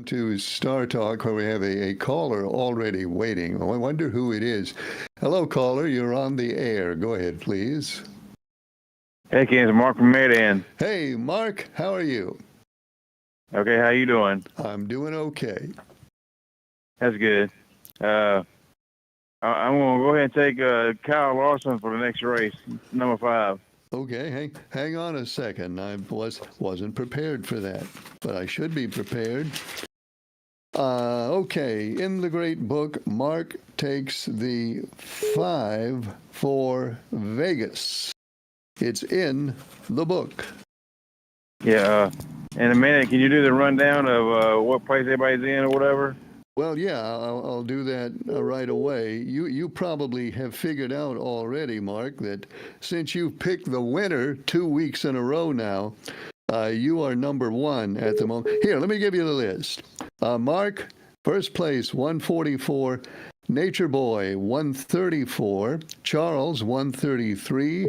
To Star Talk, where we have a caller already waiting. Oh, I wonder who it is. Hello, caller. You're on the air. Go ahead, please. Hey, Ken, it's Mark from Medan. Hey, Mark. How are you? Okay, how you doing? I'm doing okay. That's good. I'm going to go ahead and take Kyle Larson for the next race, number 5. Okay, hang on a second. I wasn't prepared for that, but I should be prepared. Okay, in the great book, Mark takes the 5 for Vegas. It's in the book. Yeah. In a minute, can you do the rundown of what place everybody's in or whatever? Well, yeah, I'll do that right away. You probably have figured out already, Mark, that since you've picked the winner 2 weeks in a row now, you are number 1 at the moment. Here, let me give you the list. Mark, first place, 144. Nature Boy, 134. Charles, 133.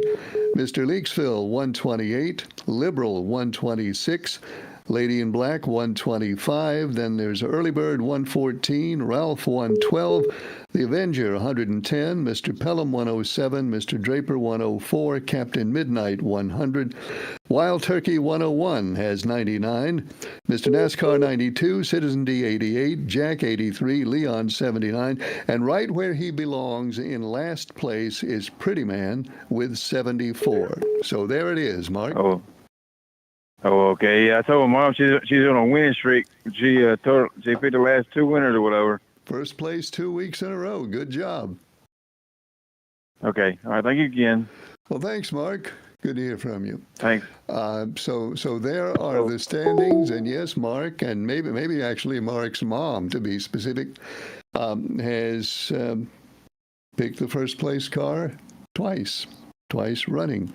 Mr. Leaksville, 128. Liberal, 126. Lady in Black, 125. Then there's Early Bird, 114. Ralph, 112. The Avenger, 110. Mr. Pelham, 107. Mr. Draper, 104. Captain Midnight, 100. Wild Turkey, 101, has 99. Mr. NASCAR, 92. Citizen D, 88. Jack, 83. Leon, 79. And right where he belongs in last place is Pretty Man with 74. So there it is, Mark. Oh, okay. Yeah, I told my mom she's on a winning streak. She picked the last 2 winners or whatever. First place 2 weeks in a row. Good job. Okay. All right. Thank you again. Well, thanks, Mark. Good to hear from you. Thanks. So there are the standings, and yes, Mark, and maybe actually Mark's mom, to be specific, has picked the first place car twice running.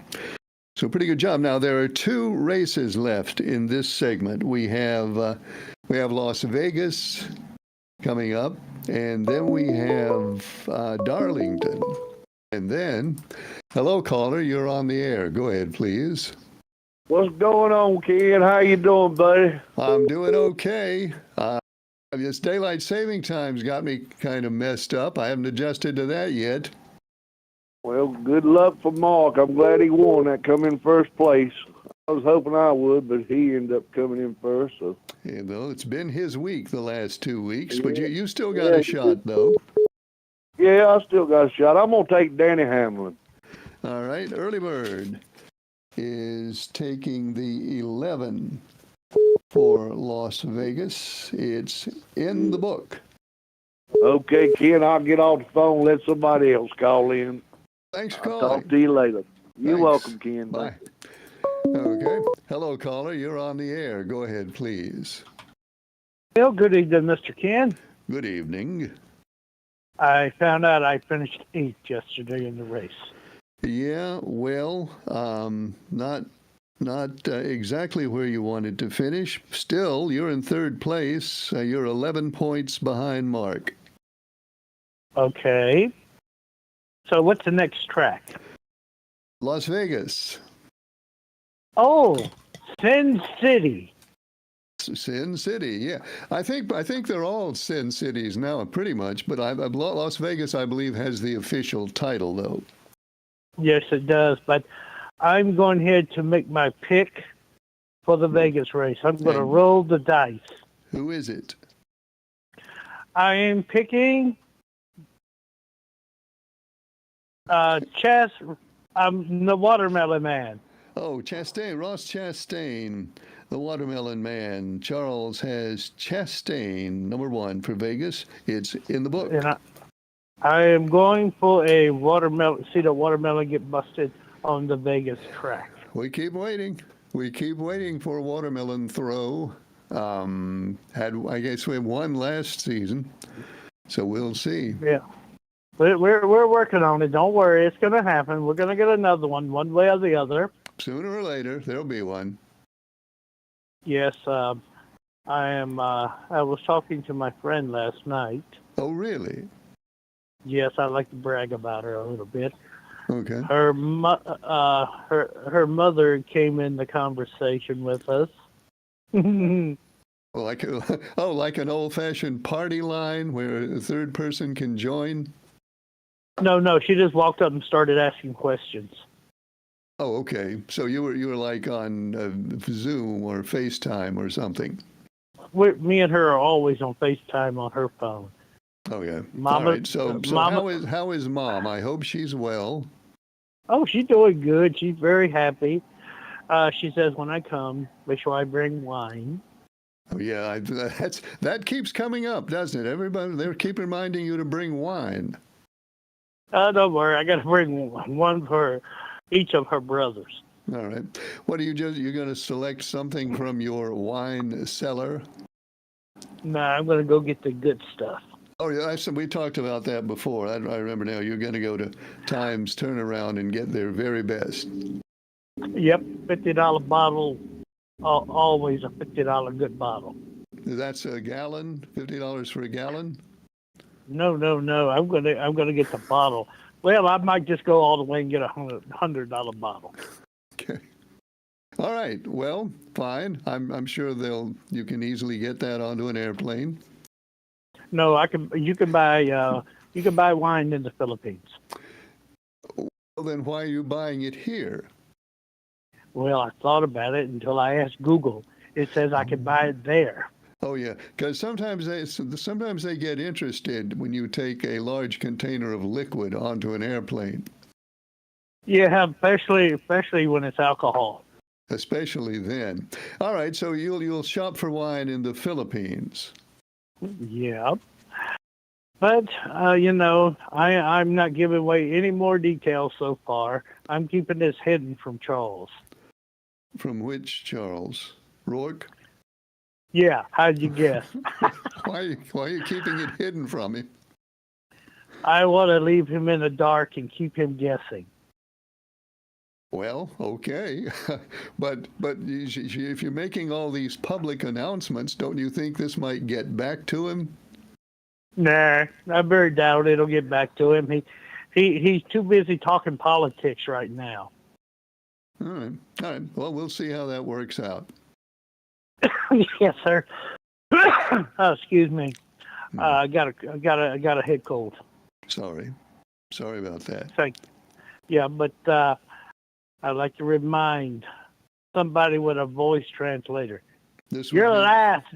So pretty good job. Now there are 2 races left in this segment. We have Las Vegas coming up, and then we have Darlington, and then hello, caller. You're on the air. Go ahead, please. What's going on, kid? How you doing, buddy? I'm doing okay. This daylight saving time's got me kind of messed up. I haven't adjusted to that yet. Well, good luck for Mark. I'm glad he won that, come in first place. I was hoping I would, but he ended up coming in first. So. Yeah, though it's been his week the last 2 weeks, but you still got a shot, though. Yeah, I still got a shot. I'm going to take Danny Hamlin. All right, Early Bird is taking the 11 for Las Vegas. It's in the book. Okay, Ken, I'll get off the phone, let somebody else call in. Thanks for I'll calling. talk to you later. You're Thanks. welcome, Ken. Bye. Okay. Hello, caller. You're on the air. Go ahead, please. Well, good evening, Mr. Ken. Good evening. I found out I finished 8th yesterday in the race. Yeah, well, not exactly where you wanted to finish. Still, you're in 3rd place. You're 11 points behind Mark. Okay. So what's the next track? Las Vegas. Oh, Sin City. Sin City, yeah. I think they're all Sin Cities now, pretty much. But Las Vegas, I believe, has the official title, though. Yes, it does. But I'm going ahead to make my pick for the Vegas race. I'm going to roll the dice. Who is it? I am picking the Watermelon Man. Oh, Chastain, Ross Chastain, the Watermelon Man. Charles has Chastain, number 1 for Vegas. It's in the book. And I am going for a watermelon. See the watermelon get busted on the Vegas track. We keep waiting. We keep waiting for a watermelon throw. I guess we had one last season, so we'll see. Yeah. We're working on it. Don't worry. It's going to happen. We're going to get another one way or the other. Sooner or later, there'll be one. Yes. I was talking to my friend last night. Oh, really? Yes, I'd like to brag about her a little bit. Okay. Her mother came in the conversation with us. Like like an old-fashioned party line where a third person can join. No, she just walked up and started asking questions. Oh, okay. So you were like on Zoom or FaceTime or something. Me and her are always on FaceTime on her phone. Oh yeah. Mama, All right. So Mama, how is Mom? I hope she's well. oh, she's doing good. She's very happy. She says when I come, make sure I bring wine. Oh yeah. That keeps coming up, doesn't it? Everybody they keep reminding you to bring wine. Don't worry, I got to bring one for each of her brothers. All right. What are you're going to select something from your wine cellar? No, I'm going to go get the good stuff. Oh yeah, we talked about that before. I remember now. You're going to go to Times Turnaround and get their very best. Yep, $50 bottle. Always a $50 good bottle. That's a gallon. $50 for a gallon. No. I'm gonna get the bottle. Well, I might just go all the way and get $100 bottle. Okay. All right. Well, fine. I'm sure you can easily get that onto an airplane. No, you can buy wine in the Philippines. Well, then why are you buying it here? Well, I thought about it until I asked Google. It says I can buy it there. Oh yeah, because sometimes they get interested when you take a large container of liquid onto an airplane. Yeah, especially when it's alcohol. Especially then. All right, so you'll shop for wine in the Philippines. Yeah. But, I'm not giving away any more details so far. I'm keeping this hidden from Charles. From which Charles? Rourke? Yeah, how'd you guess? Why are you keeping it hidden from him? I want to leave him in the dark and keep him guessing. Well, okay. but if you're making all these public announcements, don't you think this might get back to him? Nah, I very doubt it'll get back to him. He's too busy talking politics right now. All right. Well, we'll see how that works out. Yes, sir. Oh, excuse me. I got a head cold. Sorry about that. Thank you. Yeah, but I'd like to remind somebody with a voice translator. You're last,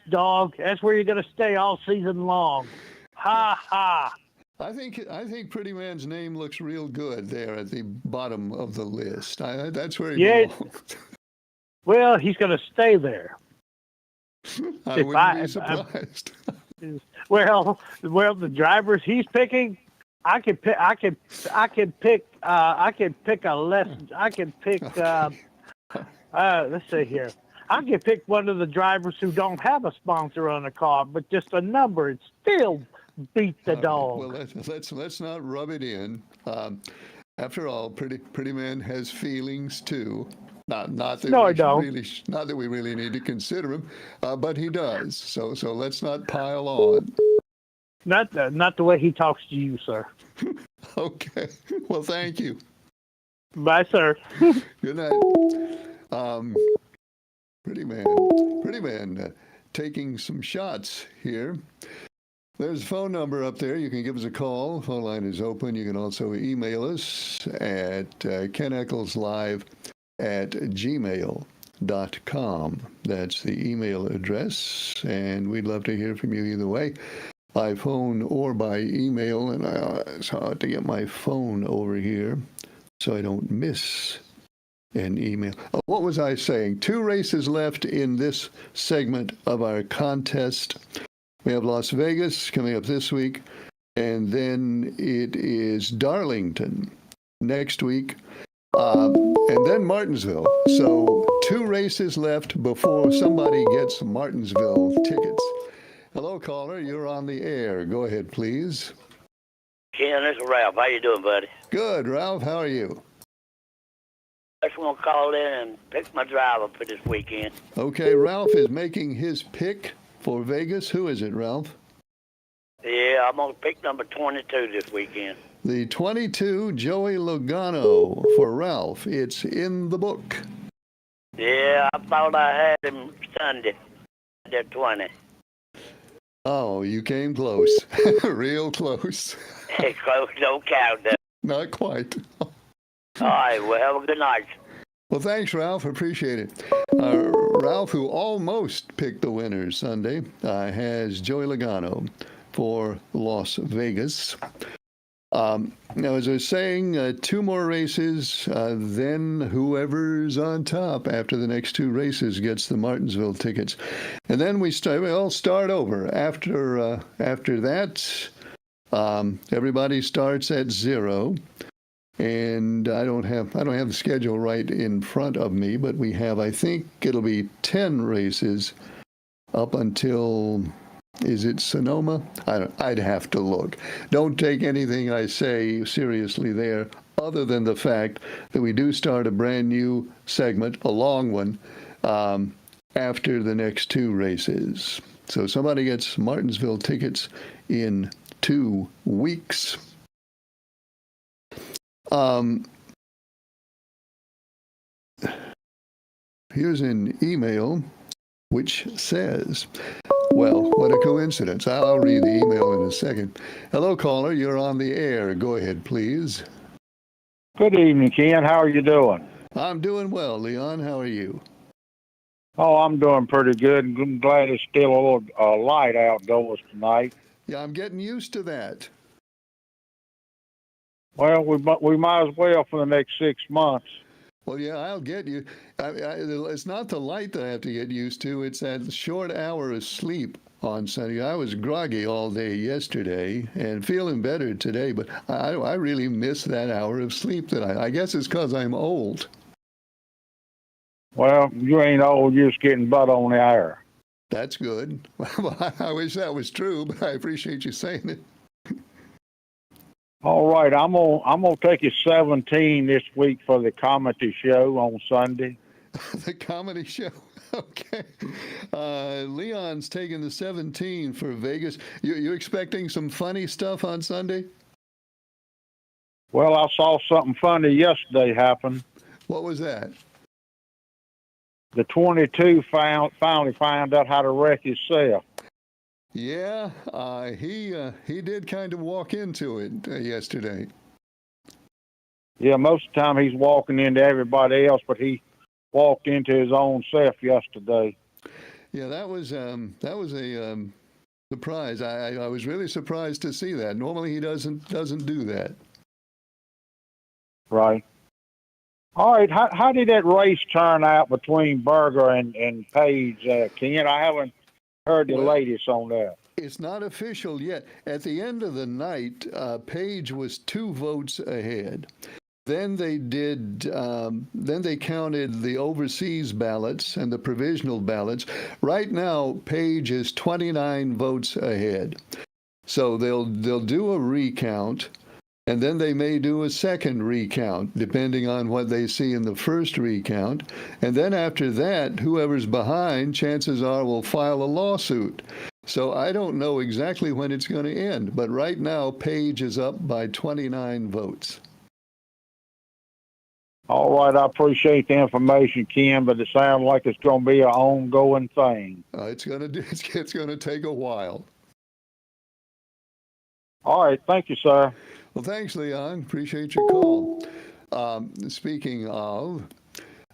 dog. That's where you're going to stay all season long. Ha ha. I think Pretty Man's name looks real good there at the bottom of the list. That's where he belongs. Well, he's going to stay there. I wouldn't be surprised. Well, the drivers he's picking, let's see here. I can pick one of the drivers who don't have a sponsor on the car, but just a number and still beat the dog. Well, let's not rub it in. After all, Pretty Man has feelings too. Not that we really need to consider him, but he does. So let's not pile on. Not the way he talks to you, sir. Okay. Well, thank you. Bye, sir. Good night. Pretty Man, taking some shots here. There's a phone number up there. You can give us a call. The phone line is open. You can also email us at keneccleslive@gmail.com. That's the email address, and we'd love to hear from you either way, by phone or by email. And it's hard to get my phone over here so I don't miss an email. Oh, what was I saying? 2 races left in this segment of our contest. We have Las Vegas coming up this week, and then it is Darlington next week, and then Martinsville. So 2 races left before somebody gets Martinsville tickets. Hello, caller. You're on the air. Go ahead, please. Ken, this is Ralph. How you doing, buddy? Good, Ralph. How are you? I just want to call in and pick my driver for this weekend. Okay, Ralph is making his pick for Vegas. Who is it, Ralph? Yeah, I'm going to pick number 22 this weekend. The 22, Joey Logano for Ralph. It's in the book. Yeah, I thought I had him Sunday. The 20. Oh, you came close. Real close. Close, don't count that. Not quite. All right, well, have a good night. Well, thanks, Ralph. Appreciate it. Ralph, who almost picked the winner Sunday, has Joey Logano for Las Vegas. Now, as I was saying, 2 more races, then whoever's on top after the next 2 races gets the Martinsville tickets. And then we'll start over. After that, everybody starts at 0. And I don't have the schedule right in front of me, but we have, I think it'll be 10 races up until, is it Sonoma? I'd have to look. Don't take anything I say seriously there, other than the fact that we do start a brand new segment, a long one, after the next 2 races. So somebody gets Martinsville tickets in 2 weeks. Here's an email which says, well, what a coincidence. I'll read the email in a second. Hello, caller. You're on the air. Go ahead, please. Good evening, Ken. How are you doing? I'm doing well, Leon. How are you? Oh, I'm doing pretty good. I'm glad it's still a little light outdoors tonight. Yeah, I'm getting used to that. Well, we might as well for the next 6 months. Well, yeah, I'll get you. It's not the light that I have to get used to. It's that short hour of sleep on Sunday. I was groggy all day yesterday and feeling better today, but I really miss that hour of sleep that I guess it's because I'm old. Well, you ain't old. You're just getting butt on the air. That's good. Well, I wish that was true, but I appreciate you saying it. All right, I'm gonna take you 17 this week for the comedy show on Sunday. The comedy show. Okay. Leon's taking the 17 for Vegas. You expecting some funny stuff on Sunday? Well, I saw something funny yesterday happen. What was that? The 22 finally found out how to wreck himself. Yeah, he did kind of walk into it yesterday. Yeah, most of the time he's walking into everybody else, but he walked into his own self yesterday. Yeah, that was a surprise. I was really surprised to see that. Normally he doesn't do that. Right. All right. How did that race turn out between Berger and Page, Ken? I haven't heard the latest on that. It's not official yet. At the end of the night, Page was 2 votes ahead. Then they counted the overseas ballots and the provisional ballots. Right now, Page is 29 votes ahead. So they'll do a recount, and then they may do a second recount, depending on what they see in the first recount. And then after that, whoever's behind, chances are, will file a lawsuit. So I don't know exactly when it's going to end, but right now, Page is up by 29 votes. All right, I appreciate the information, Ken, but it sounds like it's going to be an ongoing thing. It's going to take a while. All right, thank you, sir. Well, thanks, Leon. Appreciate your call. Speaking of,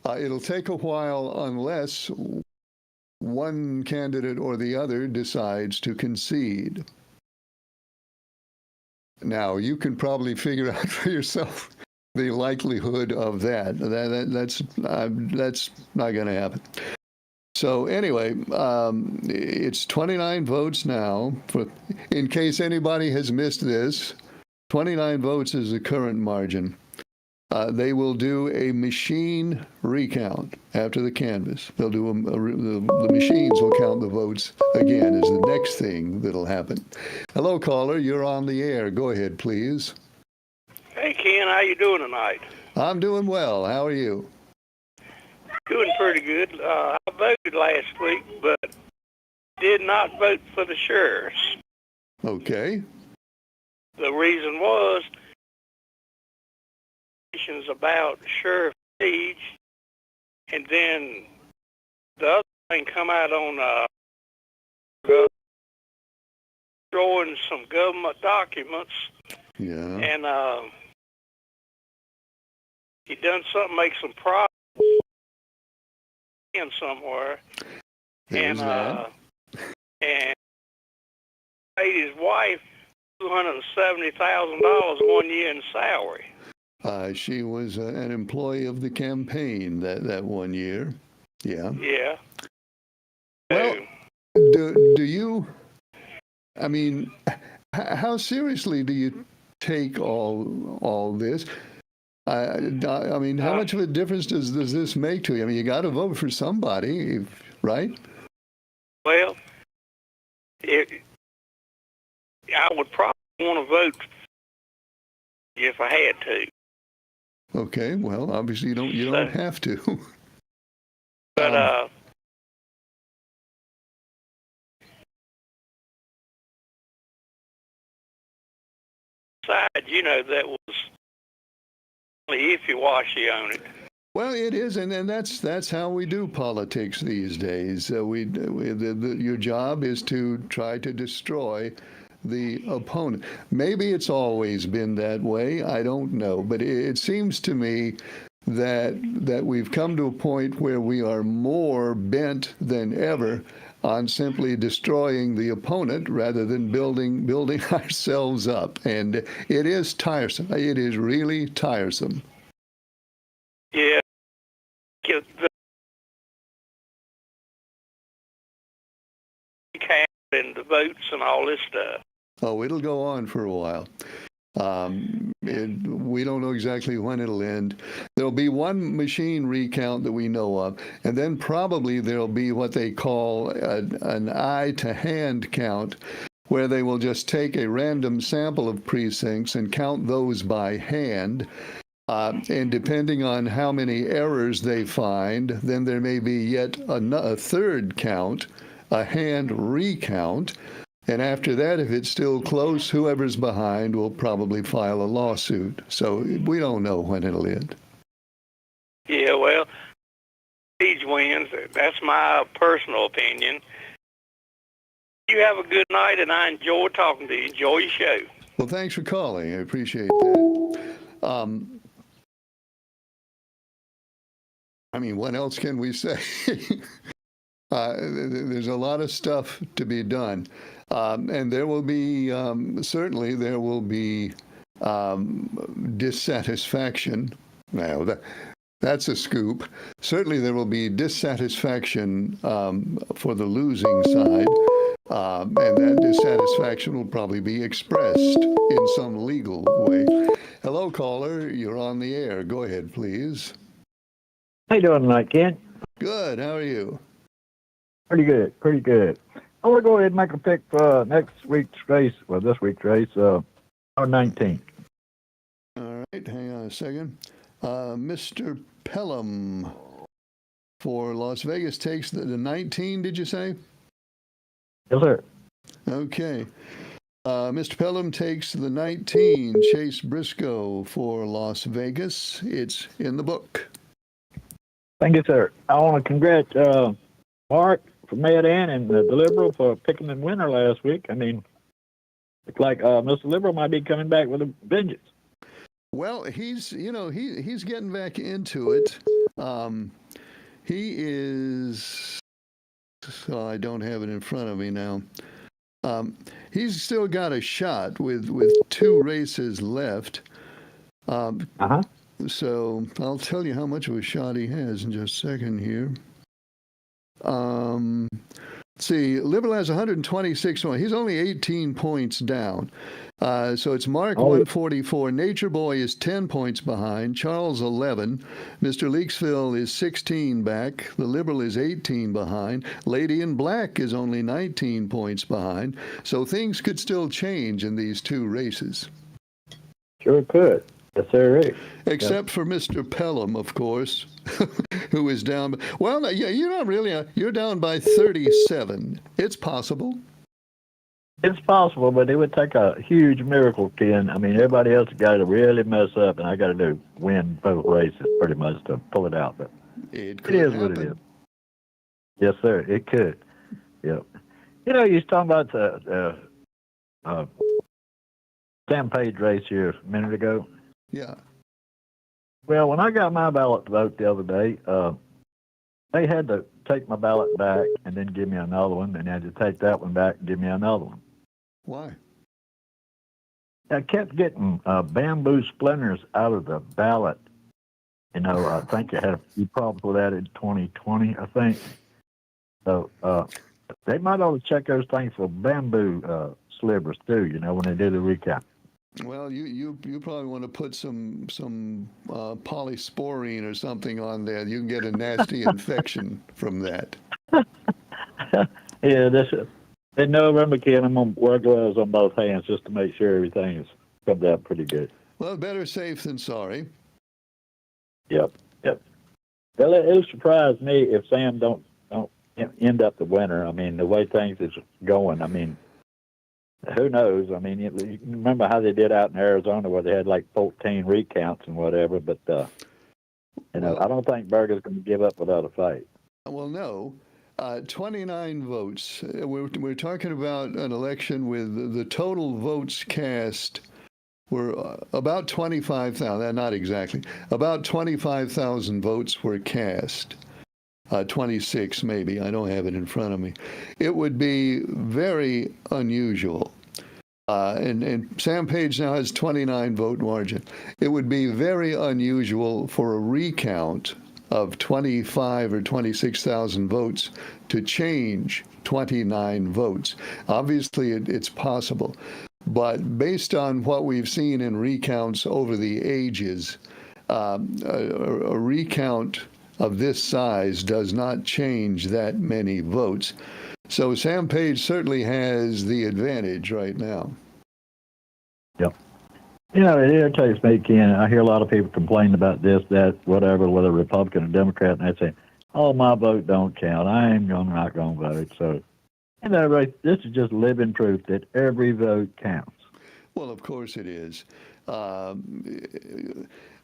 it'll take a while unless one candidate or the other decides to concede. Now, you can probably figure out for yourself the likelihood of that. That's not going to happen. So anyway, it's 29 votes now. In case anybody has missed this, 29 votes is the current margin. They will do a machine recount after the canvass. They'll do the machines will count the votes again is the next thing that'll happen. Hello, caller. You're on the air. Go ahead, please. Hey, Ken, how you doing tonight? I'm doing well. How are you? Doing pretty good. I voted last week, but did not vote for the sheriffs. Okay. The reason was about Sheriff Page and then the other thing come out on drawing some government documents, Yeah. and he done something, make some problems in somewhere, There's that. and paid his wife $270,000 1 year in salary. She was an employee of the campaign that 1 year. Yeah. Yeah. Well, do you, I mean, how seriously do you take all this? I mean, how much of a difference does this make to you? I mean, you got to vote for somebody, right? Well, I would probably want to vote if I had to. Okay. Well, obviously you don't have to. But besides, that was only ify-washy on it. Well, it is, and that's how we do politics these days. Your job is to try to destroy the opponent. Maybe it's always been that way. I don't know, but it seems to me that we've come to a point where we are more bent than ever on simply destroying the opponent rather than building ourselves up. And it is tiresome. It is really tiresome. Yeah. And the votes and all this stuff. Oh, it'll go on for a while. We don't know exactly when it'll end. There'll be one machine recount that we know of, and then probably there'll be what they call an eye-to-hand count, where they will just take a random sample of precincts and count those by hand. And depending on how many errors they find, then there may be yet a third count, a hand recount. And after that, if it's still close, whoever's behind will probably file a lawsuit. So we don't know when it'll end. Yeah, well, Page wins. That's my personal opinion. You have a good night, and I enjoy talking to you. Enjoy your show. Well, thanks for calling. I appreciate that. I mean, what else can we say? There's a lot of stuff to be done. And there will be, certainly there will be dissatisfaction. Now, that's a scoop. Certainly there will be dissatisfaction for the losing side. And that dissatisfaction will probably be expressed in some legal way. Hello, caller. You're on the air. Go ahead, please. How you doing tonight, Ken? Good. How are you? Pretty good, pretty good. I want to go ahead and make a pick for next week's race, well, this week's race, on 19. All right, hang on a second. Mr. Pelham for Las Vegas takes the 19, did you say? Yes, sir. Okay. Mr. Pelham takes the 19, Chase Briscoe for Las Vegas. It's in the book. Thank you, sir. I want to congratulate Mark from Mad Ann and the Liberal for picking the winner last week. I mean, it's like Mr. Liberal might be coming back with a vengeance. Well, he's getting back into it. He is, so I don't have it in front of me now. He's still got a shot with 2 races left. So I'll tell you how much of a shot he has in just a second here. Let's see, Liberal has 126 points. He's only 18 points down. So it's Mark 144. Nature Boy is 10 points behind. Charles 11. Mr. Leaksville is 16 back. The Liberal is 18 behind. Lady in Black is only 19 points behind. So things could still change in these 2 races. Sure could. Yes, sir. Except for Mr. Pelham, of course, who is down. Well, yeah, you're not really. You're down by 37. It's possible. It's possible, but it would take a huge miracle, Ken. I mean, everybody else got to really mess up, and I got to win both races pretty much to pull it out. But It It could is happen. what it is. Yes, sir. It could. Yep. You know, you was talking about the Sam Page race here a minute ago. Yeah. Well, when I got my ballot to vote the other day, they had to take my ballot back and then give me another one, and had to take that one back and give me another one. Why? I kept getting bamboo splinters out of the ballot. You know, I think I had a few problems with that in 2020, I think. So they might ought to check those things for bamboo slivers too, you know, when they do the recount. Well, you probably want to put some polysporine or something on there. You can get a nasty infection from that. Yeah, in November, Ken, I'm going to wear gloves on both hands just to make sure everything is comes out pretty good. Well, better safe than sorry. Yep. Well, it'll surprise me if Sam don't end up the winner. I mean, the way things is going, I mean, who knows? I mean, you remember how they did out in Arizona where they had like 14 recounts and whatever, but, you know, I don't think Berger's going to give up without a fight. Well, no. 29 votes. We're talking about an election with the total votes cast were about 25,000. Not exactly. About 25,000 votes were cast. 26 maybe. I don't have it in front of me. It would be very unusual. And Sam Page now has 29 vote margin. It would be very unusual for a recount of 25 or 26,000 votes to change 29 votes. Obviously, it's possible. But based on what we've seen in recounts over the ages, a recount of this size does not change that many votes. So Sam Page certainly has the advantage right now. Yep. You know, it irritates me, Ken. I hear a lot of people complain about this, that, whatever, whether Republican or Democrat, and they say, "Oh, my vote don't count. I ain't not gonna vote." So, you know, right, this is just living proof that every vote counts. Well, of course it is.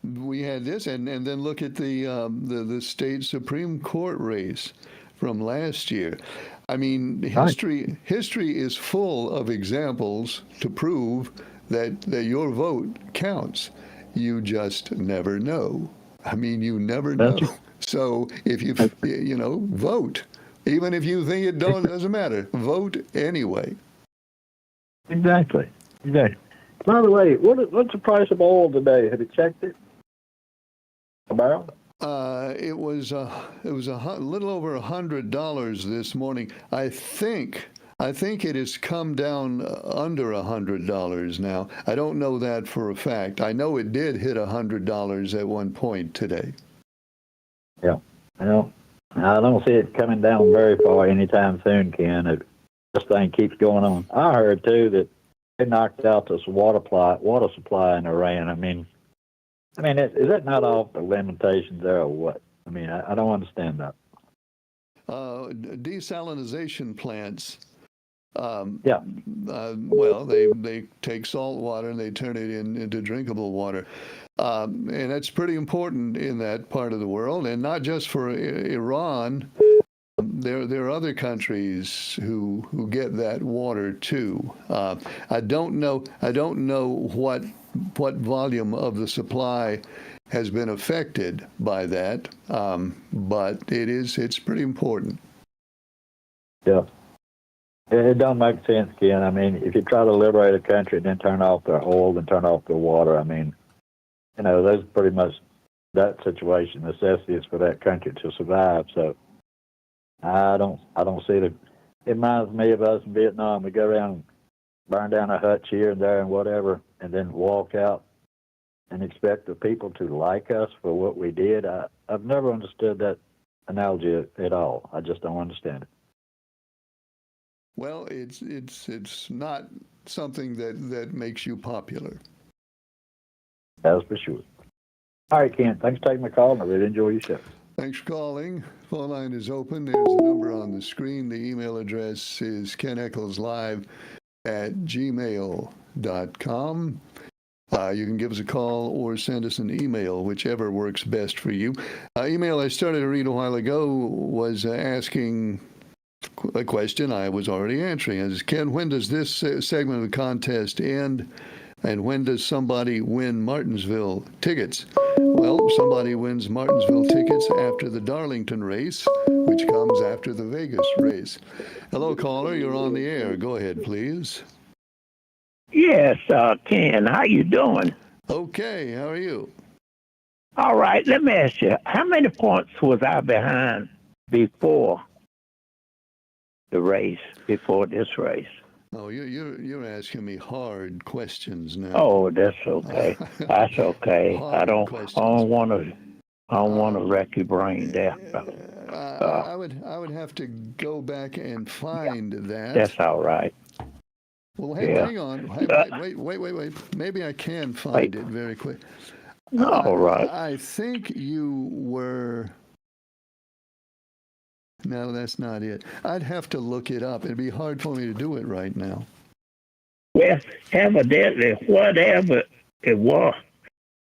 We had this, and then look at the state Supreme Court race from last year. I mean, history is full of examples to prove that your vote counts. You just never know. I mean, you never know. So if you vote, even if you think it doesn't matter, vote anyway. Exactly. By the way, what's the price of oil today? Have you checked it? A barrel? It was a little over $100 this morning. I think it has come down under $100 now. I don't know that for a fact. I know it did hit $100 at one point today. Yeah. Well, I don't see it coming down very far anytime soon, Ken. This thing keeps going on. I heard too that they knocked out this water supply in Iran. I mean, is that not off the limitations there or what? I mean, I don't understand that. Desalinization plants. Well, they take salt water and they turn it into drinkable water. And that's pretty important in that part of the world, and not just for Iran. There are other countries who get that water too. I don't know what volume of the supply has been affected by that, but it's pretty important. Yeah. It don't make sense, Ken. I mean, if you try to liberate a country and then turn off their oil and turn off their water, I mean, you know, there's pretty much that situation, necessities for that country to survive. So I don't see it reminds me of us in Vietnam. We go around and burn down a hutch here and there and whatever, and then walk out and expect the people to like us for what we did. I've never understood that analogy at all. I just don't understand it. Well, it's not something that makes you popular. That's for sure. All right, Ken. Thanks for taking my call. I really enjoy your show. Thanks for calling. Phone line is open. There's a number on the screen. The email address is KenEcclesLive@gmail.com. You can give us a call or send us an email, whichever works best for you. Email I started to read a while ago was asking a question I was already answering. It is, Ken, when does this segment of the contest end? And when does somebody win Martinsville tickets? Well, somebody wins Martinsville tickets after the Darlington race, which comes after the Vegas race. Hello, caller. You're on the air. Go ahead, please. Yes, Ken, how you doing? Okay. How are you? All right, let me ask you, how many points was I behind before the race, before this race? Oh, you're asking me hard questions now. Oh, that's okay. That's okay. I don't want to wreck your brain there. I would have to go back and find that. That's all right. Well, Yeah. hang on. Wait. Maybe I can find it very quick. All right. I think you were. No, that's not it. I'd have to look it up. It'd be hard for me to do it right now. Well, evidently, whatever it was,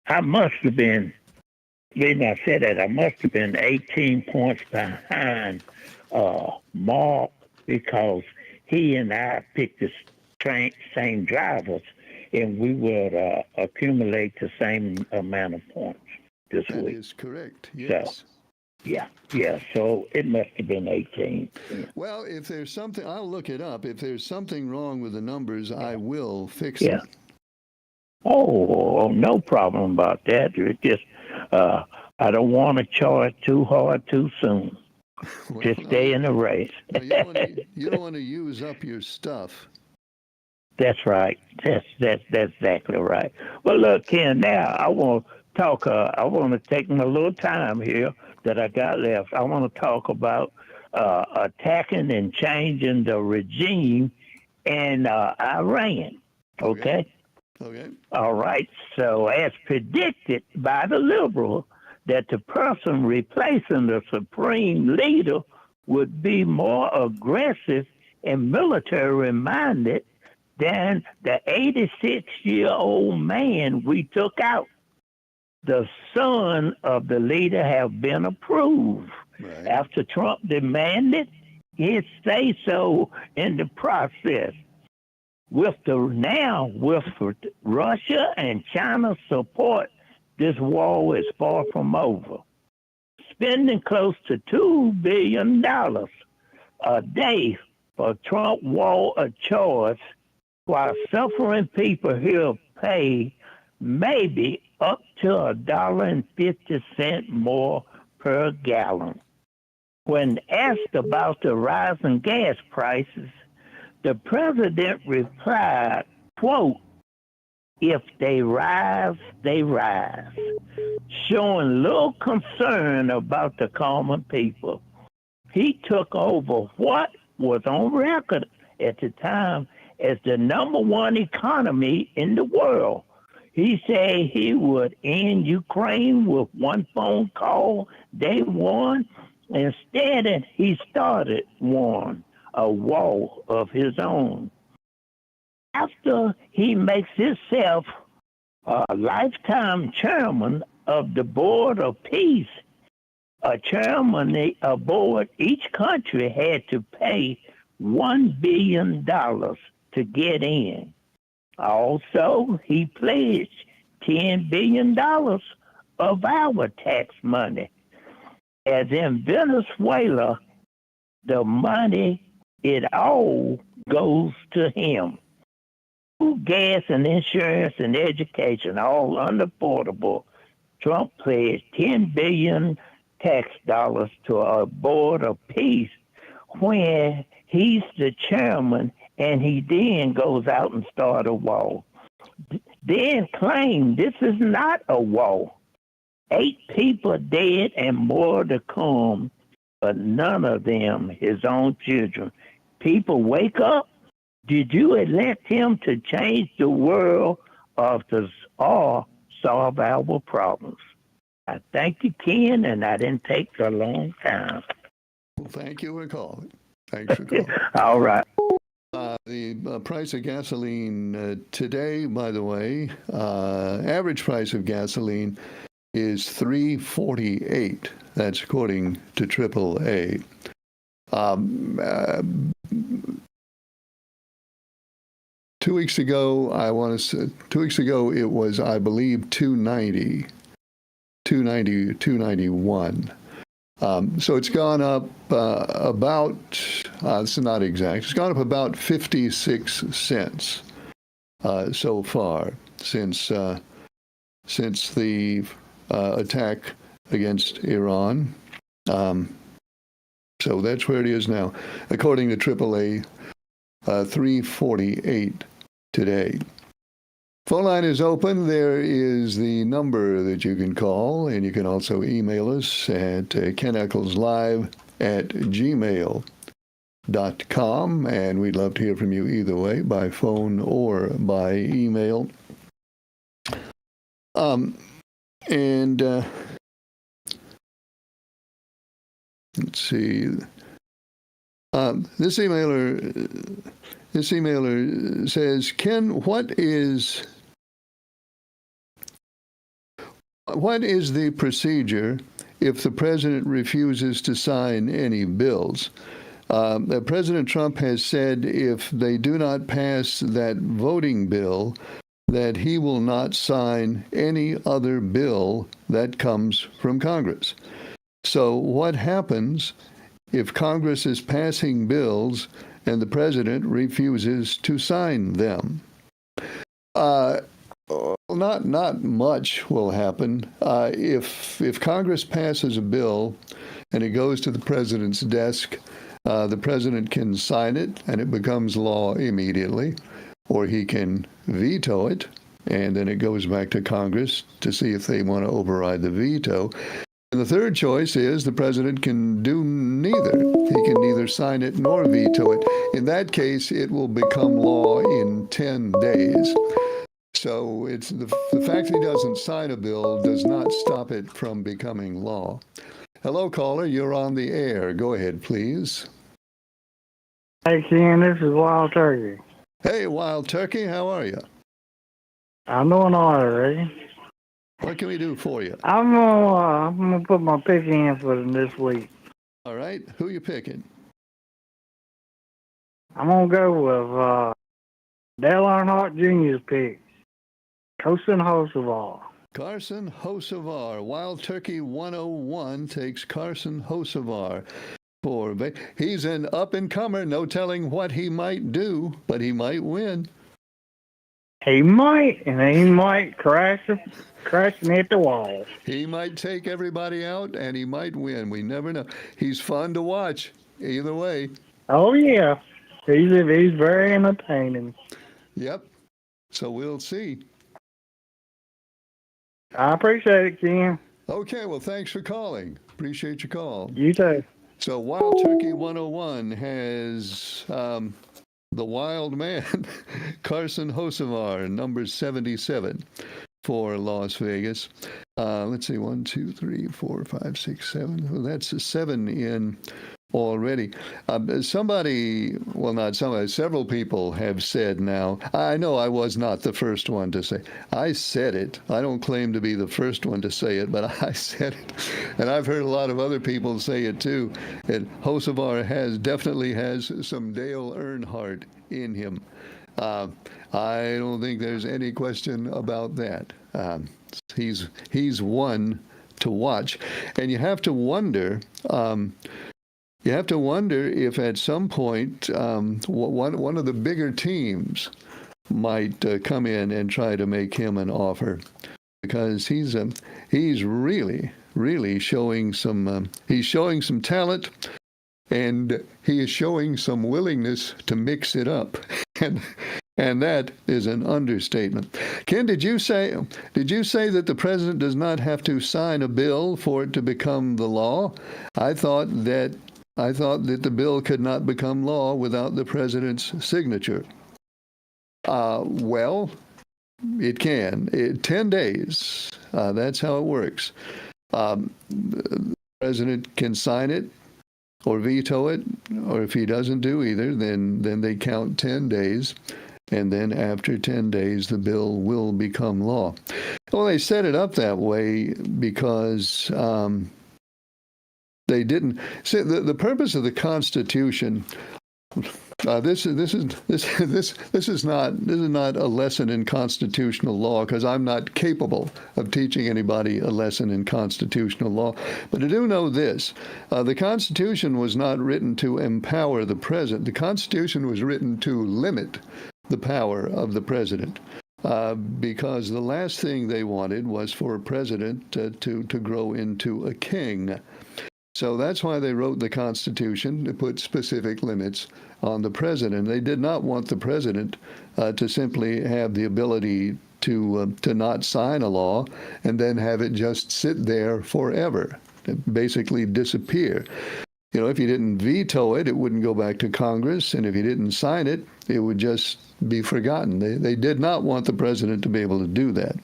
I must have been. The reason I said that, I must have been 18 points behind Mark, because he and I picked the same drivers, and we would accumulate the same amount of points this That week. is correct. Yes. Yeah. So it must have been 18. Yeah. Well, if there's something, I'll look it up. If there's something wrong with the numbers, I will fix Yeah. it. Oh, no problem about that. It's just I don't want to charge too hard too soon. Well, Just stay in the race. no, you don't want to use up your stuff. That's right. That's exactly right. Well, look, Ken. Now I want to talk. I want to take my little time here that I got left. I want to talk about attacking and changing the regime in Iran. Okay. Okay. All right. So, as predicted by the liberal, that the person replacing the supreme leader would be more aggressive and military minded than the 86-year-old man we took out. The son of the leader have been approved Right. after Trump demanded his say so in the process. With Russia and China's support, this war is far from over. Spending close to $2 billion a day for Trump war a choice, while suffering people here pay maybe up to $1.50 more per gallon. When asked about the rising gas prices, the president replied, quote, "If they rise, they rise," showing little concern about the common people. He took over what was on record at the time as the #1 economy in the world. He said he would end Ukraine with one phone call day one. Instead, he started a war of his own. After he makes himself a lifetime chairman of the Board of Peace, a chairman aboard each country had to pay $1 billion to get in. Also, he pledged $10 billion of our tax money. As in Venezuela, the money, it all goes to him. Gas and insurance and education, all unaffordable. Trump pledged $10 billion tax dollars to a Board of Peace when he's the chairman, and he then goes out and start a war. Then claim this is not a war. 8 people dead and more to come, but none of them his own children. People, wake up. Did you elect him to change the world or solve our problems? I thank you, Ken, and I didn't take a long time. Well, thank you for calling. Thanks for calling. All right. The price of gasoline today, by the way, average price of gasoline is $3.48. That's according to AAA. 2 weeks ago, 2 weeks ago it was, I believe, 290, 291. So it's gone up about, it's not exact, it's gone up about 56 cents so far since the attack against Iran. So that's where it is now. According to AAA, 348 today. Phone line is open. There is the number that you can call, and you can also email us at keneccleslive@gmail.com, and we'd love to hear from you either way, by phone or by email. Let's see. This emailer says, Ken, what is the procedure if the president refuses to sign any bills? President Trump has said if they do not pass that voting bill, that he will not sign any other bill that comes from Congress. So what happens if Congress is passing bills and the president refuses to sign them? Not much will happen. If Congress passes a bill and it goes to the president's desk, the president can sign it and it becomes law immediately, or he can veto it and then it goes back to Congress to see if they want to override the veto. And the third choice is the president can do neither. He can neither sign it nor veto it. In that case, it will become law in 10 days. So it's the fact that he doesn't sign a bill does not stop it from becoming law. Hello, caller. You're on the air. Go ahead, please. Hey, Ken, this is Wild Turkey. Hey, Wild Turkey. How are you? I'm doing all right, Reggie. What can we do for you? I'm gonna put my pick in for this week. All right. Who you picking? I'm gonna go with Dale Earnhardt Jr.'s pick, Carson Hocevar. Carson Hocevar. Wild Turkey 101 takes Carson Hocevar. He's an up-and-comer. No telling what he might do, but he might win. He might, and he might crash and hit the wall. He might take everybody out, and he might win. We never know. He's fun to watch, either way. Oh, yeah. He's very entertaining. Yep. So we'll see. I appreciate it, Ken. Okay, well, thanks for calling. Appreciate your call. You too. So Wild Turkey 101 has the wild man, Carson Hocevar, number 77 for Las Vegas. Let's see, 1, 2, 3, 4, 5, 6, 7. Well, that's a 7 in already. Several people have said now, I know I was not the first one to say, I said it. I don't claim to be the first one to say it, but I said it. And I've heard a lot of other people say it too. And Hocevar definitely has some Dale Earnhardt in him. I don't think there's any question about that. He's one to watch. And you have to wonder, if at some point one of the bigger teams might come in and try to make him an offer, because he's really showing some talent, and he is showing some willingness to mix it up, and that is an understatement. Ken, did you say that the president does not have to sign a bill for it to become the law? I thought that the bill could not become law without the president's signature. Well, it can. 10 days. That's how it works. The president can sign it, or veto it, or if he doesn't do either, then they count 10 days, and then after 10 days, the bill will become law. Well, they set it up that way because they didn't see the purpose of the Constitution. This is not a lesson in constitutional law, because I'm not capable of teaching anybody a lesson in constitutional law. But I do know this: the Constitution was not written to empower the president. The Constitution was written to limit the power of the president, because the last thing they wanted was for a president to grow into a king. So that's why they wrote the Constitution, to put specific limits on the president. They did not want the president to simply have the ability to not sign a law and then have it just sit there forever, basically disappear. You know, if you didn't veto it, it wouldn't go back to Congress, and if you didn't sign it, it would just be forgotten. They did not want the president to be able to do that.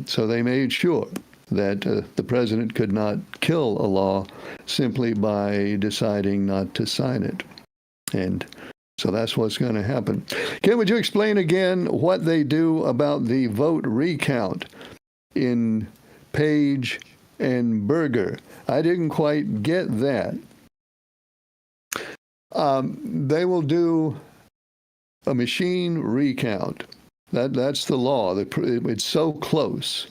So they made sure that the president could not kill a law simply by deciding not to sign it. And so that's what's going to happen. Ken, would you explain again what they do about the vote recount in Page and Berger? I didn't quite get that. They will do a machine recount. That's the law. It's so close.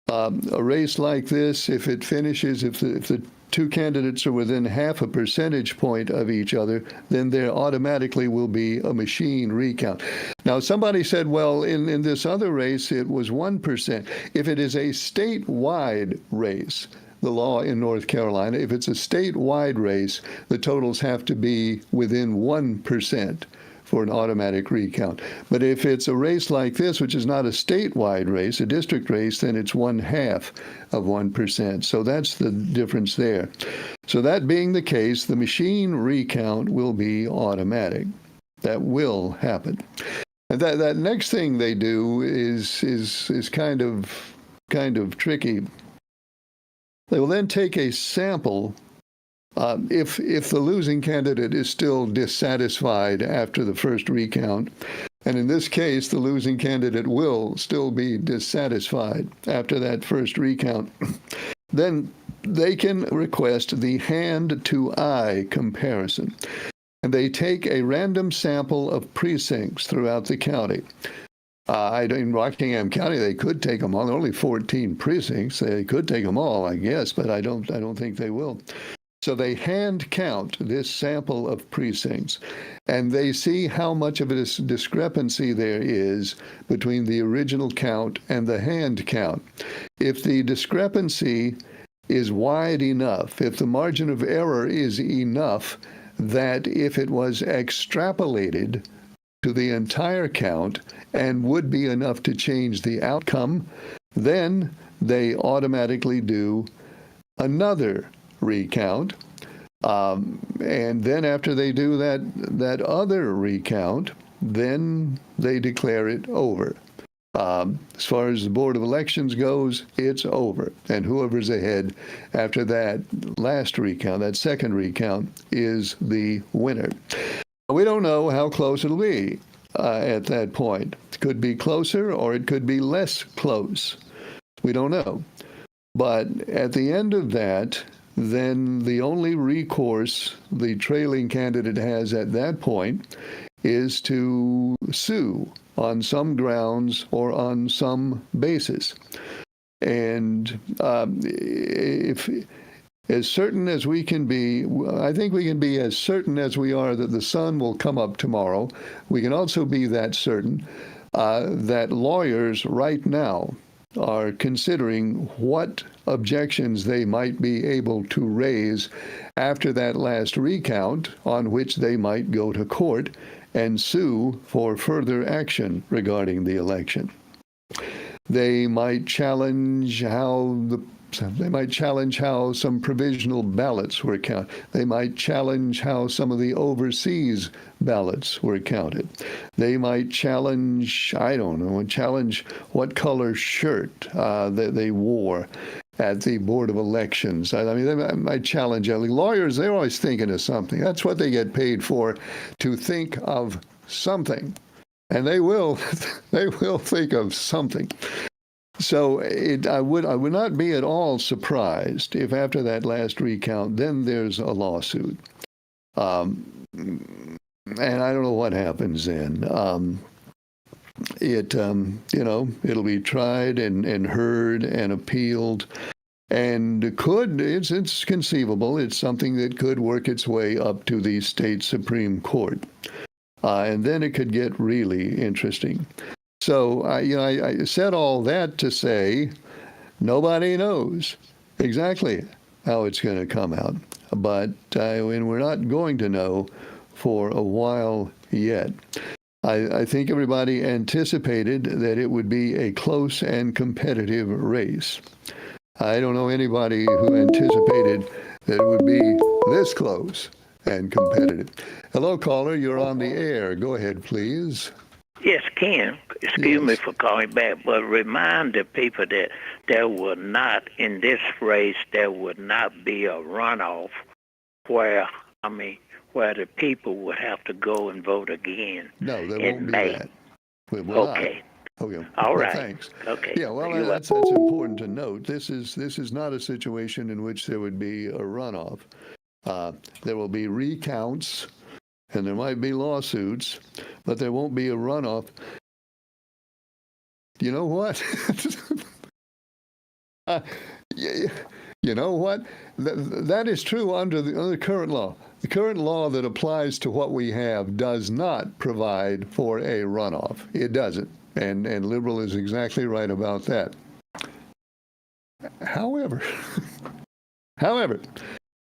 A race like this, if it finishes, if the two candidates are within half a percentage point of each other, then there automatically will be a machine recount. Now, somebody said, well, in this other race, it was 1%. If it is a statewide race, the law in North Carolina, if it's a statewide race, the totals have to be within 1% for an automatic recount. But if it's a race like this, which is not a statewide race, a district race, then it's 1/2 of 1%. So that's the difference there. So that being the case, the machine recount will be automatic. That will happen. And that next thing they do is kind of tricky. They will then take a sample. If the losing candidate is still dissatisfied after the first recount, and in this case, the losing candidate will still be dissatisfied after that first recount, then they can request the hand-to-eye comparison. And they take a random sample of precincts throughout the county. In Rockingham County, they could take them all. There are only 14 precincts. They could take them all, I guess, but I don't think they will. So they hand count this sample of precincts, and they see how much of a discrepancy there is between the original count and the hand count. If the discrepancy is wide enough, if the margin of error is enough that if it was extrapolated to the entire count and would be enough to change the outcome, then they automatically do another recount, and then after they do that other recount, then they declare it over. As far as the Board of Elections goes, it's over, and whoever's ahead after that last recount, that second recount, is the winner. We don't know how close it'll be at that point. It could be closer or it could be less close. We don't know. But at the end of that, then the only recourse the trailing candidate has at that point is to sue on some grounds or on some basis. And if as certain as we can be, I think we can be as certain as we are that the sun will come up tomorrow. We can also be that certain that lawyers right now are considering what objections they might be able to raise after that last recount, on which they might go to court and sue for further action regarding the election. They might challenge how some provisional ballots were counted. They might challenge how some of the overseas ballots were counted. They might challenge, challenge what color shirt that they wore. at the Board of Elections. I mean, I challenge lawyers. They're always thinking of something. That's what they get paid for, to think of something, and they will think of something. So I would not be at all surprised if after that last recount, then there's a lawsuit, and I don't know what happens then. It'll be tried and heard and appealed, and it's conceivable. It's something that could work its way up to the state Supreme Court, and then it could get really interesting. So I said all that to say nobody knows exactly how it's going to come out, but we're not going to know for a while yet. I think everybody anticipated that it would be a close and competitive race. I don't know anybody who anticipated that it would be this close and competitive. Hello, caller. You're on the air. Go ahead, please. Yes, Ken. Excuse me for calling back, but remind the people that there will not, in this race, there would not be a runoff where the people would have to go and vote again. No, there in won't be May. that. We will Okay. not. Okay. All Well, right. thanks. Okay. Yeah, well, that's important to note. This is not a situation in which there would be a runoff. There will be recounts, and there might be lawsuits, but there won't be a runoff. You know what? You know what? That is true under the current law. The current law that applies to what we have does not provide for a runoff. It doesn't. And liberal is exactly right about that. However,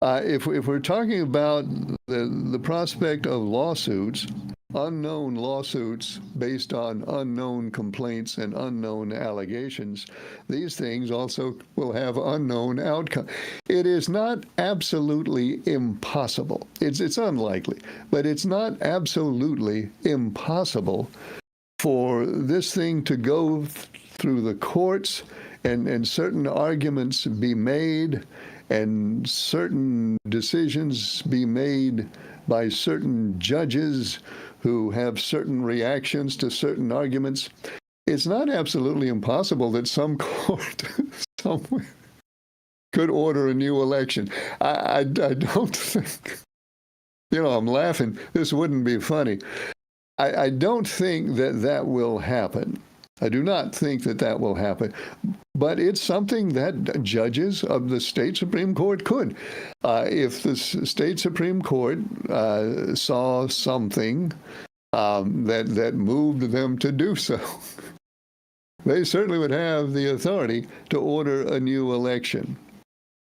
if we're talking about the prospect of lawsuits, unknown lawsuits based on unknown complaints and unknown allegations, these things also will have unknown outcomes. It is not absolutely impossible. It's unlikely, but it's not absolutely impossible for this thing to go through the courts and certain arguments be made and certain decisions be made by certain judges who have certain reactions to certain arguments. It's not absolutely impossible that some court somewhere could order a new election. I don't think, I'm laughing. This wouldn't be funny. I don't think that will happen. I do not think that will happen. But it's something that judges of the state Supreme Court could. If the state Supreme Court saw something that moved them to do so, they certainly would have the authority to order a new election.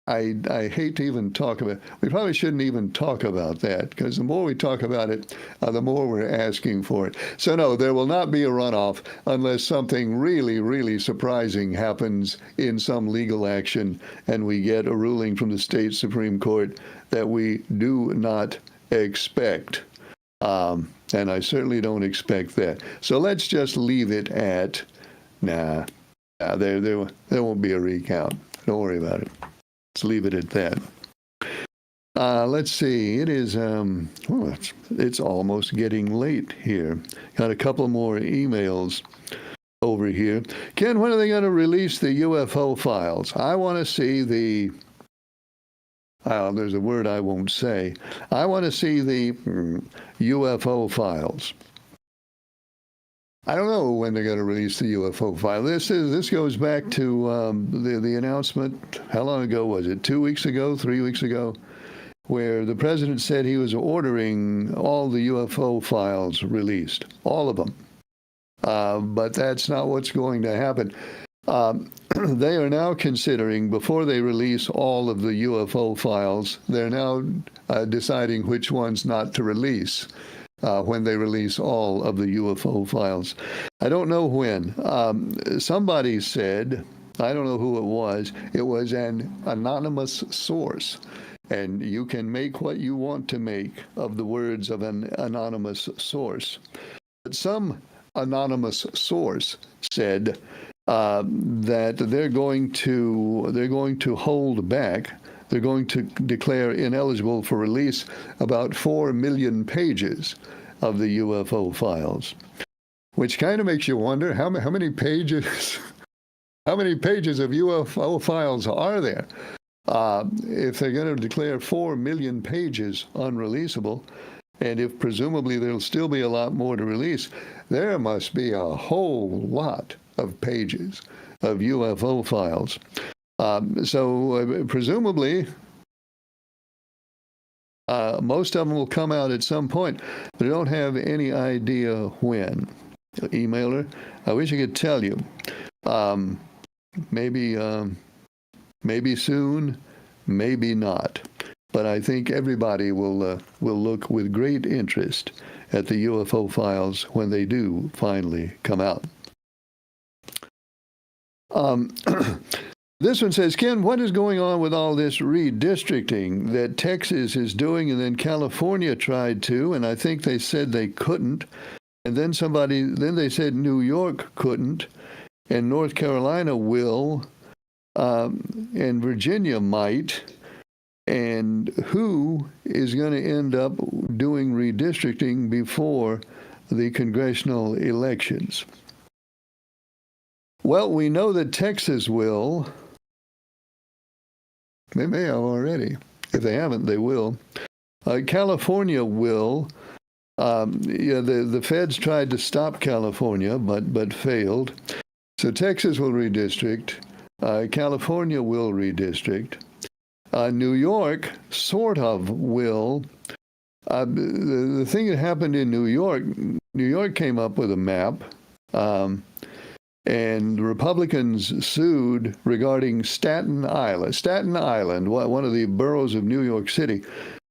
I hate to even talk about it. We probably shouldn't even talk about that, because the more we talk about it, the more we're asking for it. So no, there will not be a runoff unless something really, really surprising happens in some legal action and we get a ruling from the state Supreme Court that we do not expect. And I certainly don't expect that. So let's just leave it at, there won't be a recount. Don't worry about it. Let's leave it at that. Let's see. It is, it's almost getting late here. Got a couple more emails over here. Ken, when are they going to release the UFO files? I want to see there's a word I won't say. I want to see the UFO files. I don't know when they're going to release the UFO file. This goes back to the announcement. How long ago was it? 2 weeks ago? 3 weeks ago? Where the president said he was ordering all the UFO files released, all of them. But that's not what's going to happen. They are now considering, before they release all of the UFO files, they're now deciding which ones not to release. When they release all of the UFO files. I don't know when. Somebody said, I don't know who it was an anonymous source. And you can make what you want to make of the words of an anonymous source. But some anonymous source said that they're going to hold back. They're going to declare ineligible for release about 4 million pages of the UFO files, which kind of makes you wonder how many pages how many pages of UFO files are there? If they're going to declare 4 million pages unreleasable, and if presumably there'll still be a lot more to release, there must be a whole lot of pages of UFO files. So presumably, most of them will come out at some point, but I don't have any idea when. Emailer, I wish I could tell you. Maybe soon, maybe not. But I think everybody will look with great interest at the UFO files when they do finally come out. This one says, Ken, what is going on with all this redistricting that Texas is doing, and then California tried to, and I think they said they couldn't, and then they said New York couldn't, and North Carolina will, and Virginia might, and who is going to end up doing redistricting before the congressional elections? Well, we know that Texas will. They may have already. If they haven't, they will. California will. The feds tried to stop California, but failed. So Texas will redistrict. California will redistrict. New York sort of will. The thing that happened in New York came up with a map, and Republicans sued regarding Staten Island. Staten Island, one of the boroughs of New York City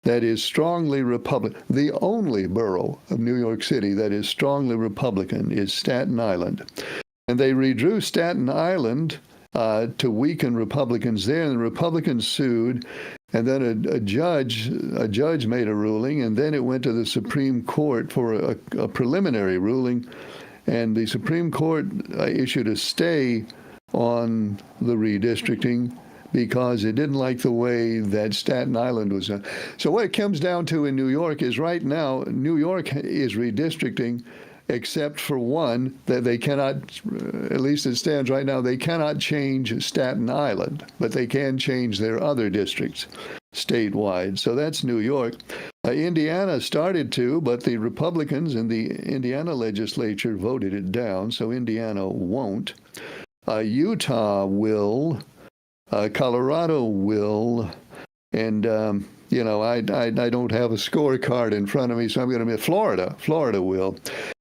that is strongly Republican. The only borough of New York City that is strongly Republican is Staten Island. And they redrew Staten Island to weaken Republicans there, and the Republicans sued, and then a judge made a ruling, and then it went to the Supreme Court for a preliminary ruling, and the Supreme Court issued a stay on the redistricting because it didn't like the way that Staten Island was done. So what it comes down to in New York is right now, New York is redistricting, except for one, that they cannot, at least it stands right now, they cannot change Staten Island, but they can change their other districts statewide. So that's New York. Indiana started to, but the Republicans in the Indiana legislature voted it down, so Indiana won't. Utah will. Colorado will. And, I don't have a scorecard in front of me, so I'm going to be Florida. Florida will.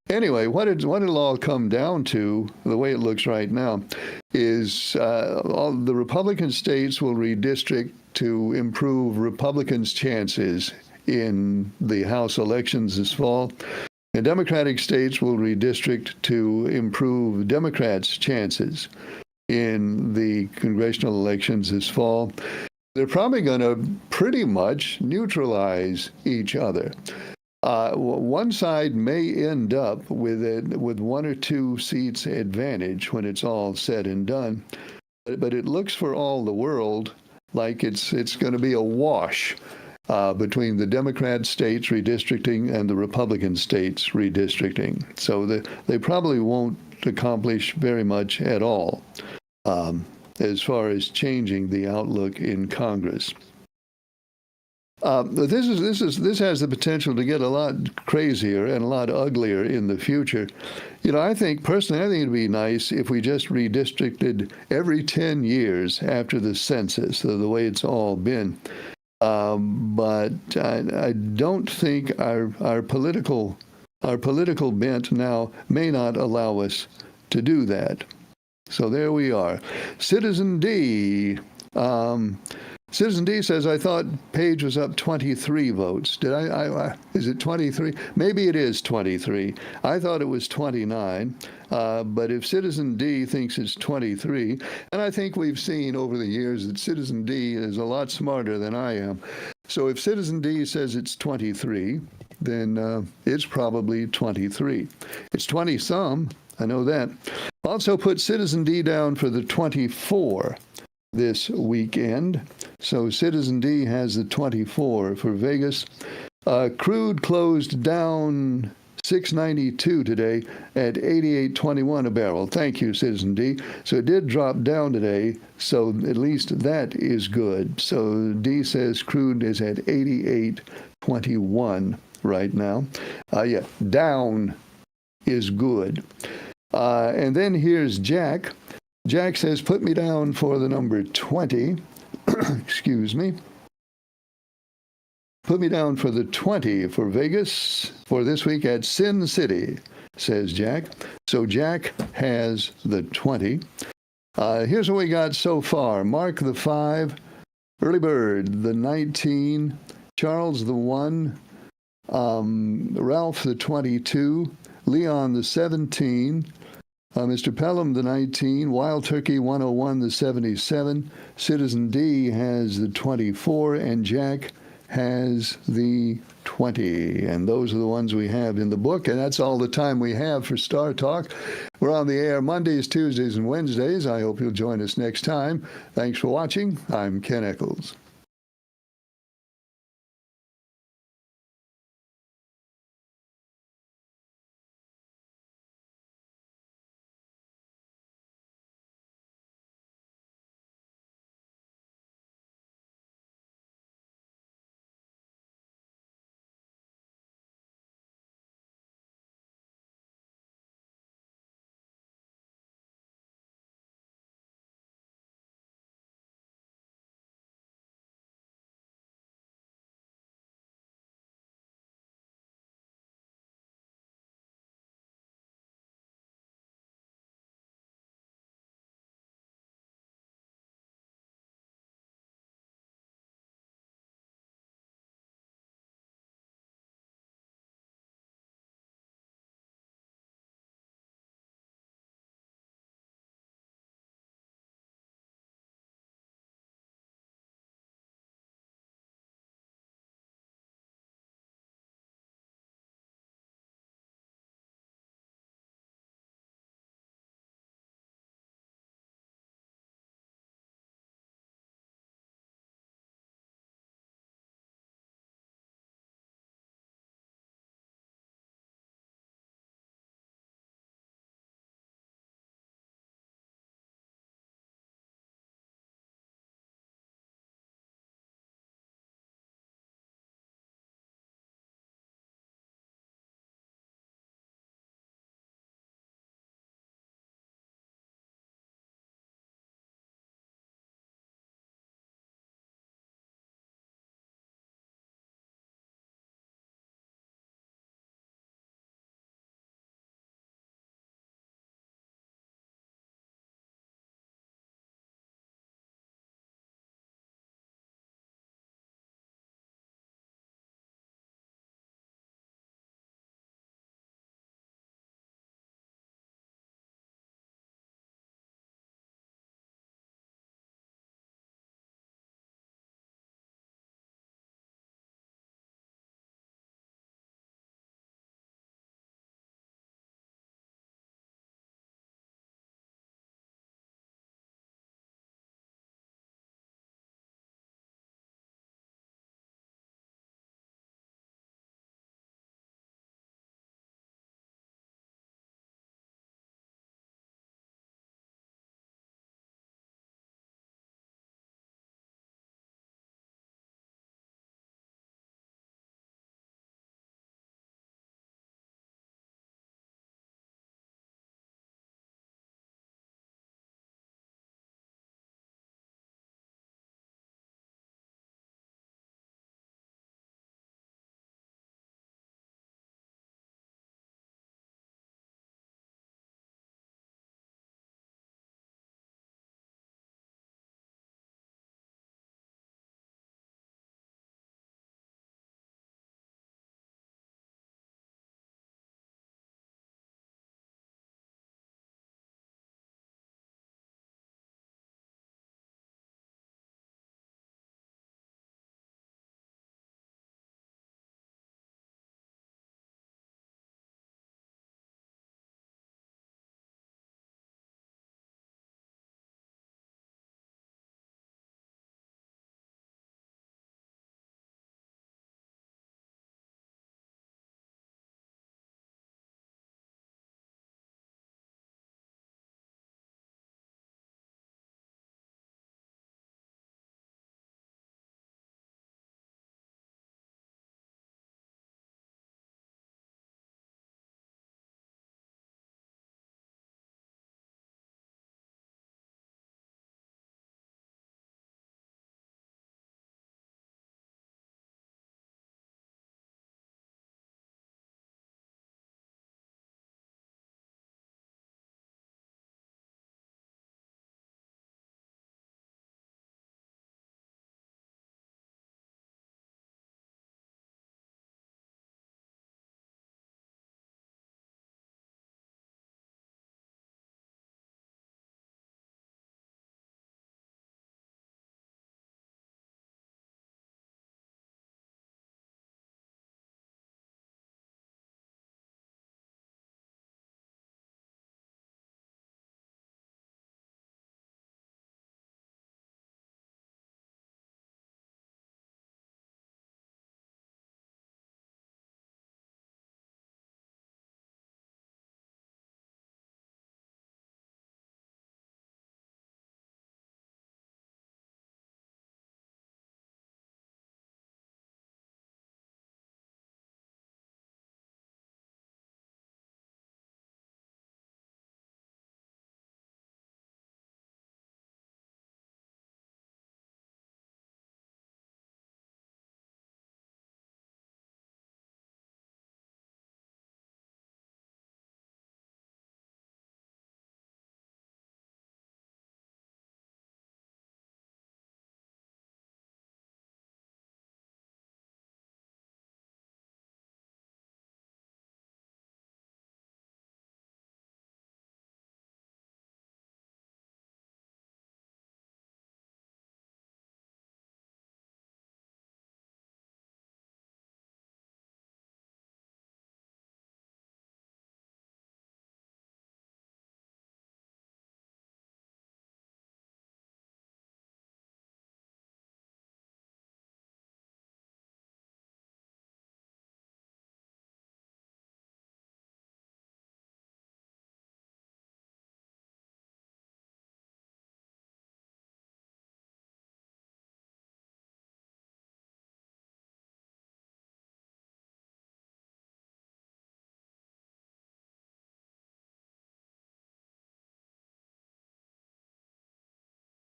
Anyway, what it'll all come down to, the way it looks right now, is all the Republican states will redistrict to improve Republicans' chances in the House elections this fall. And Democratic states will redistrict to improve Democrats' chances in the congressional elections this fall. They're probably going to pretty much neutralize each other. One side may end up with 1 or 2 seats advantage when it's all said and done, but it looks for all the world like it's going to be a wash between the Democrat states redistricting and the Republican states redistricting. So they probably won't accomplish very much at all as far as changing the outlook in Congress. This has the potential to get a lot crazier and a lot uglier in the future. I think it'd be nice if we just redistricted every 10 years after the census, the way it's all been. But I don't think our political bent now may not allow us to do that. So there we are. Citizen D. Citizen D says, I thought Page was up 23 votes. Did I is it 23? Maybe it is 23. I thought it was 29. But if Citizen D thinks it's 23, and I think we've seen over the years that Citizen D is a lot smarter than I am. So if Citizen D says it's 23, then it's probably 23. It's 20-some. I know that. Also put Citizen D down for the 24 this weekend. So Citizen D has the 24 for Vegas. Crude closed down $6.92 today at $88.21 a barrel. Thank you, Citizen D. So it did drop down today, so at least that is good. So D says crude is at $88.21 right now. Yeah, down is good. And then here's Jack. Jack says, put me down for the number 20. Excuse me. Put me down for the 20 for Vegas for this week at Sin City, says Jack. So Jack has the 20. Here's what we got so far. Mark the 5, Early Bird the 19, Charles the 1, Ralph the 22, Leon the 17, Mr. Pelham the 19, Wild Turkey 101 the 77, Citizen D has the 24, and Jack has the 20. And those are the ones we have in the book, and that's all the time we have for Star Talk. We're on the air Mondays, Tuesdays, and Wednesdays. I hope you'll join us next time. Thanks for watching. I'm Ken Eccles.